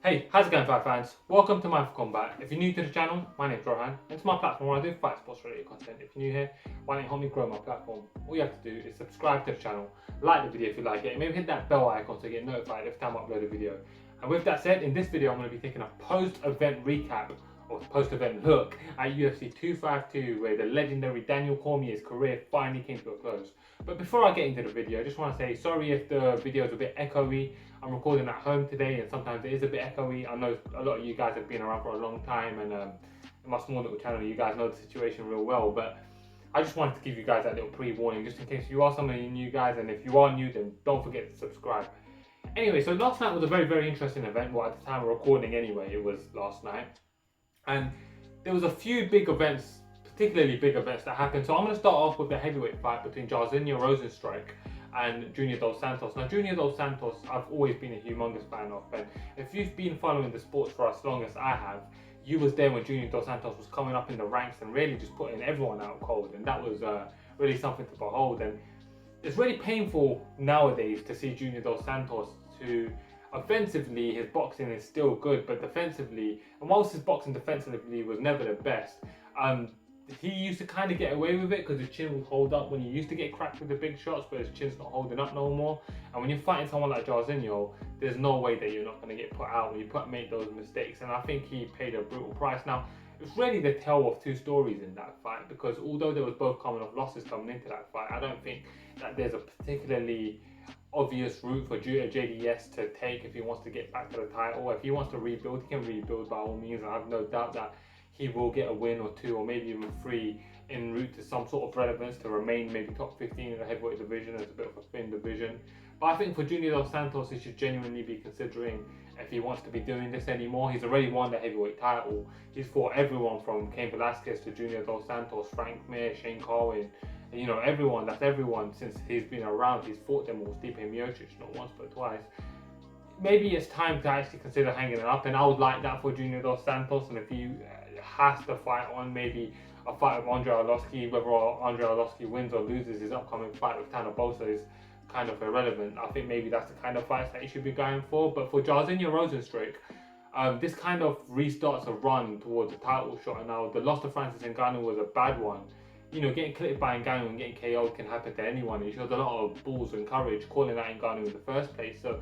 Hey, how's it going, fight fans? Welcome to mindforcombat. If you're new to the channel, my name's Rohan. It's my platform where I do fight sports related content. If you're new here, why don't you help me grow my platform? All you have to do is subscribe to the channel, like the video if you like it, and maybe hit that bell icon so you get notified every time I upload a video. And with that said, in this video I'm going to be taking a post-event recap or post-event look at UFC 252, where the legendary Daniel Cormier's career finally came to a close. But before I get into the video, I just want to say sorry if the video is a bit echoey. I'm recording at home today and sometimes it is a bit echoey. I know a lot of you guys have been around for a long time, and in my small little channel you guys know the situation real well, but I just wanted to give you guys that little pre-warning just in case you are some of you new guys, and if you are new then don't forget to subscribe. Anyway, so last night was a very interesting event. Well, at the time of recording anyway, it was last night. And there was a few big events, particularly big events that happened. So I'm going to start off with the heavyweight fight between Jairzinho Rozenstruik and Junior Dos Santos. Now, Junior Dos Santos, I've always been a humongous fan of, and if you've been following the sports for as long as I have, you was there when Junior Dos Santos was coming up in the ranks and really just putting everyone out cold, and that was really something to behold. And it's really painful nowadays to see Junior Dos Santos, who offensively his boxing is still good, but defensively, and whilst his boxing defensively was never the best, he used to kind of get away with it because his chin would hold up when he used to get cracked with the big shots, but his chin's not holding up no more. And when you're fighting someone like Jairzinho, there's no way that you're not going to get put out when you make those mistakes. And I think he paid a brutal price. Now, it's really the tale of two stories in that fight, because although there was both coming off losses coming into that fight, I don't think that there's a particularly obvious route for JDS to take if he wants to get back to the title. If he wants to rebuild, he can rebuild by all means, and I have no doubt that he will get a win or two or maybe even three en route to some sort of relevance to remain maybe top 15 in the heavyweight division. It's a bit of a thin division. But I think for Junior Dos Santos, he should genuinely be considering if he wants to be doing this anymore. He's already won the heavyweight title. He's fought everyone from Cain Velasquez to Junior Dos Santos, Frank Mir, Shane Carwin. You know, everyone since he's been around. He's fought them all. Stipe Miocic, not once but twice. Maybe it's time to actually consider hanging it up, and I would like that for Junior Dos Santos. And if he has to fight on maybe a fight with Andre Arlovski, whether Andre Arlovski wins or loses his upcoming fight with Tanner Bosa is kind of irrelevant. I think maybe that's the kind of fights that he should be going for. But for Jairzinho Rozenstruik, this kind of restarts a run towards a title shot. And now the loss to Francis Ngannou was a bad one. You know, getting clipped by Ngannou and getting KO'd can happen to anyone. He showed a lot of balls and courage calling out Ngannou in the first place. So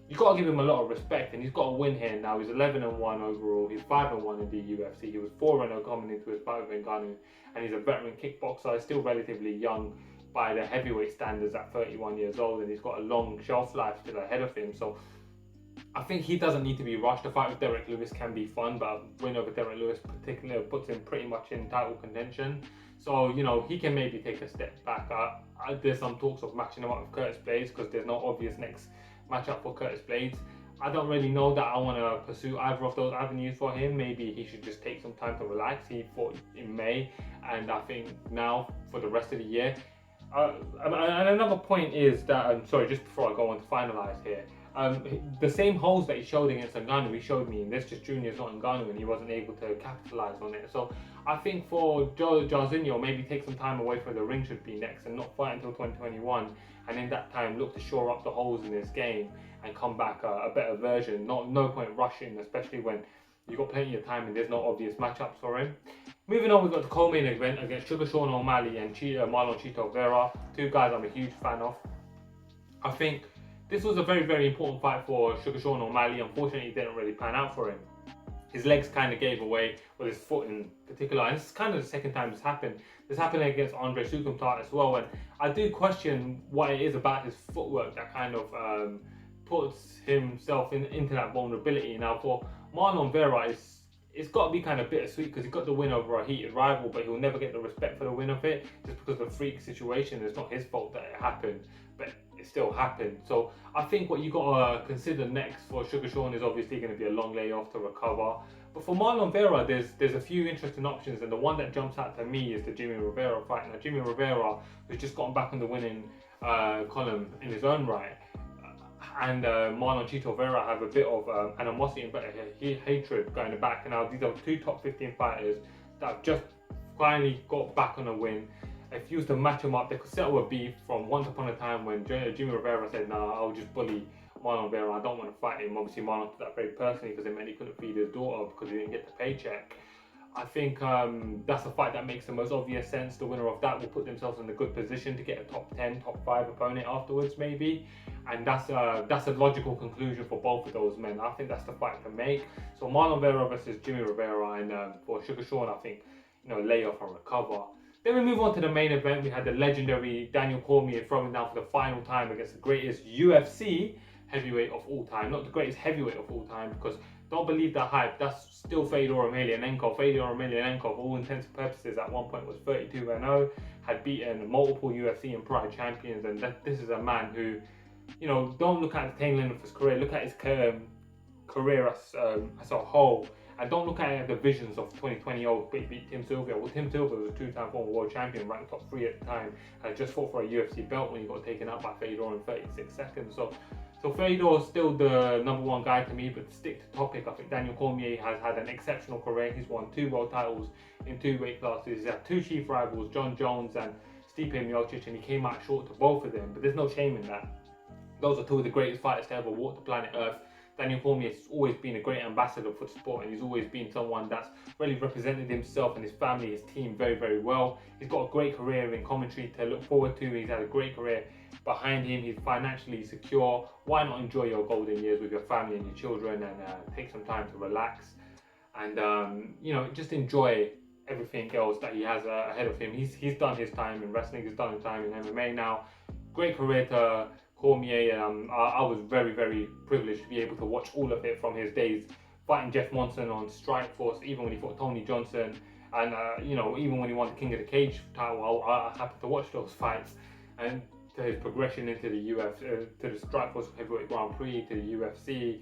you've got to give him a lot of respect, and he's got a win here now. He's 11-1 overall. He's 5-1 in the UFC. He was 4-0 coming into his fight with Ngannou, and he's a veteran kickboxer. He's still relatively young by the heavyweight standards at 31 years old, and he's got a long shelf life still ahead of him. So I think he doesn't need to be rushed. The fight with Derek Lewis can be fun, but a win over Derek Lewis particularly puts him pretty much in title contention. So, you know, he can maybe take a step back. There's some talks of matching him up with Curtis Blades because there's no obvious next matchup for Curtis Blades. I don't really know that I want to pursue either of those avenues for him. Maybe he should just take some time to relax. He fought in May, and I think now for the rest of the year. And another point is that, sorry, just before I go on to finalise here, the same holes that he showed against Ngannou, he showed me in this, just Junior's not Ngannou, and he wasn't able to capitalise on it. So I think for Jairzinho, maybe take some time away from the ring should be next, and not fight until 2021, and in that time look to shore up the holes in his game and come back a better version. No point rushing, especially when you've got plenty of time and there's no obvious matchups for him. Moving on, we've got the co-main event against Sugar Sean O'Malley and Marlon Chito Vera, two guys I'm a huge fan of. I think this was a very important fight for Sugar Sean O'Malley. Unfortunately, it didn't really pan out for him. His legs kind of gave away, with his foot in particular, and this is kind of the second time this happened. This happened against Andre Sukumtar as well, and I do question what it is about his footwork that kind of puts himself into that vulnerability. Now for Marlon Vera, it's got to be kind of bittersweet because he got the win over a heated rival, but he'll never get the respect for the win of it just because of the freak situation. It's not his fault that it happened, but it still happened. So I think what you got to consider next for Sugar Sean is obviously going to be a long layoff to recover. But for Marlon Vera, there's a few interesting options, and the one that jumps out to me is the Jimmy Rivera fight. Now Jimmy Rivera, who's just gotten back on the winning column in his own right, and Marlon Chito Vera have a bit of animosity and hatred going back. And now these are two top 15 fighters that have just finally got back on a win. If you was to match them up, they could settle a beef from once upon a time when Jimmy Rivera said, "Nah, I'll just bully Marlon Vera. I don't want to fight him. Obviously, Marlon took that very personally because it meant he couldn't feed his daughter because he didn't get the paycheck. I think that's a fight that makes the most obvious sense. The winner of that will put themselves in a good position to get a top 10, top 5 opponent afterwards, maybe. And that's a logical conclusion for both of those men. I think that's the fight to make. So Marlon Vera versus Jimmy Rivera, and for Sugar Sean, I think, lay off and recover. Then we move on to the main event. We had the legendary Daniel Cormier throwing down for the final time against the greatest UFC heavyweight of all time. Not the greatest heavyweight of all time, because don't believe that hype. That's still Fedor Emelianenko. Fedor Emelianenko, for all intents and purposes, at one point was 32-0, had beaten multiple UFC and Pride champions, and this is a man who, don't look at the tail end of his career. Look at his career as a whole. And don't look at the visions of 2020, but he beat Tim Sylvia. Well, Tim Sylvia was a 2-time former world champion, ranked top 3 at the time, and just fought for a UFC belt when he got taken out by Fedor in 36 seconds. So Fedor is still the #1 guy to me, but to stick to topic, I think Daniel Cormier has had an exceptional career. He's won 2 world titles in 2 weight classes. He's had 2 chief rivals, John Jones and Stipe Miocic, and he came out short to both of them, but there's no shame in that. Those are 2 of the greatest fighters to ever walk the planet Earth. Daniel Cormier has always been a great ambassador for the sport, and he's always been someone that's really represented himself and his family, his team very, very well. He's got a great career in commentary to look forward to. He's had a great career behind him. He's financially secure. Why not enjoy your golden years with your family and your children, and take some time to relax and just enjoy everything else that he has ahead of him. He's done his time in wrestling. He's done his time in MMA now. Great career to Cormier. I was very, very privileged to be able to watch all of it from his days fighting Jeff Monson on Strikeforce, even when he fought Tony Johnson, and even when he won the King of the Cage title. I happened to watch those fights, and to his progression into the UFC, to the Strikeforce Heavyweight Grand Prix, to the UFC,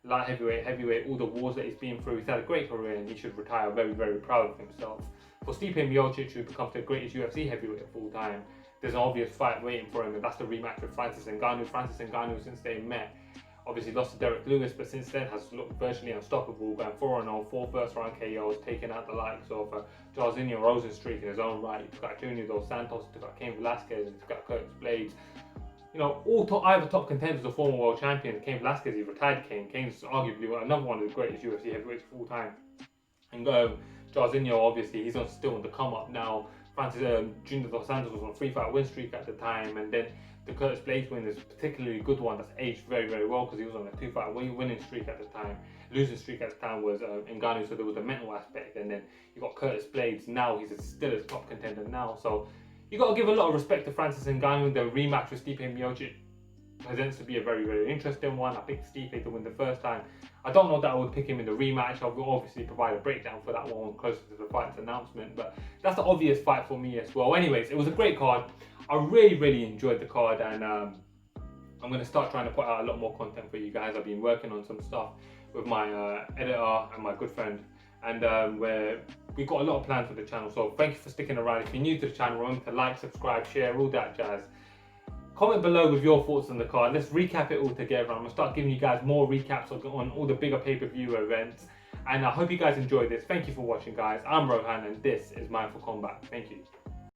light heavyweight, all the wars that he's been through. He's had a great career, and he should retire very, very proud of himself. For Stipe Miocic, who becomes the greatest UFC heavyweight of all time, there's an obvious fight waiting for him, and that's the rematch with Francis Ngannou. Francis Ngannou, since they met, obviously lost to Derek Lewis, but since then has looked virtually unstoppable, going 4-0, 4 first-round KOs, taking out the likes of Jairzinho Rosenstreich in his own right. He took out Junior Dos Santos, he took out Cain Velasquez, and he took out Curtis Blades. Either top contenders or former world champions. Cain Velasquez, he retired Cain. Cain's arguably another one of the greatest UFC heavyweights of all time. And Jairzinho, obviously, he's still on the come-up now. Junior Dos Santos was on a 3-fight win streak at the time, and then the Curtis Blades win is a particularly good one that's aged very, very well, because he was on a 2-fight winning streak at the time. Losing streak at the time was Ngannou, so there was a mental aspect, and then you got Curtis Blades. Now he's still a top contender now, so you got to give a lot of respect to Francis Ngannou. The rematch with Stipe Miocic presents to be a very, very interesting one. I picked Stipe to win the first time. I don't know that I would pick him in the rematch. I will obviously provide a breakdown for that one closer to the fight's announcement, but that's the obvious fight for me as well. Anyways, it was a great card. I really, really enjoyed the card, and I'm going to start trying to put out a lot more content for you guys. I've been working on some stuff with my editor and my good friend, and we've got a lot of plans for the channel, so thank you for sticking around. If you're new to the channel, remember to like, subscribe, share, all that jazz. Comment below with your thoughts on the card. Let's recap it all together. I'm going to start giving you guys more recaps on all the bigger pay-per-view events. And I hope you guys enjoyed this. Thank you for watching, guys. I'm Rohan, and this is Mindful Combat. Thank you.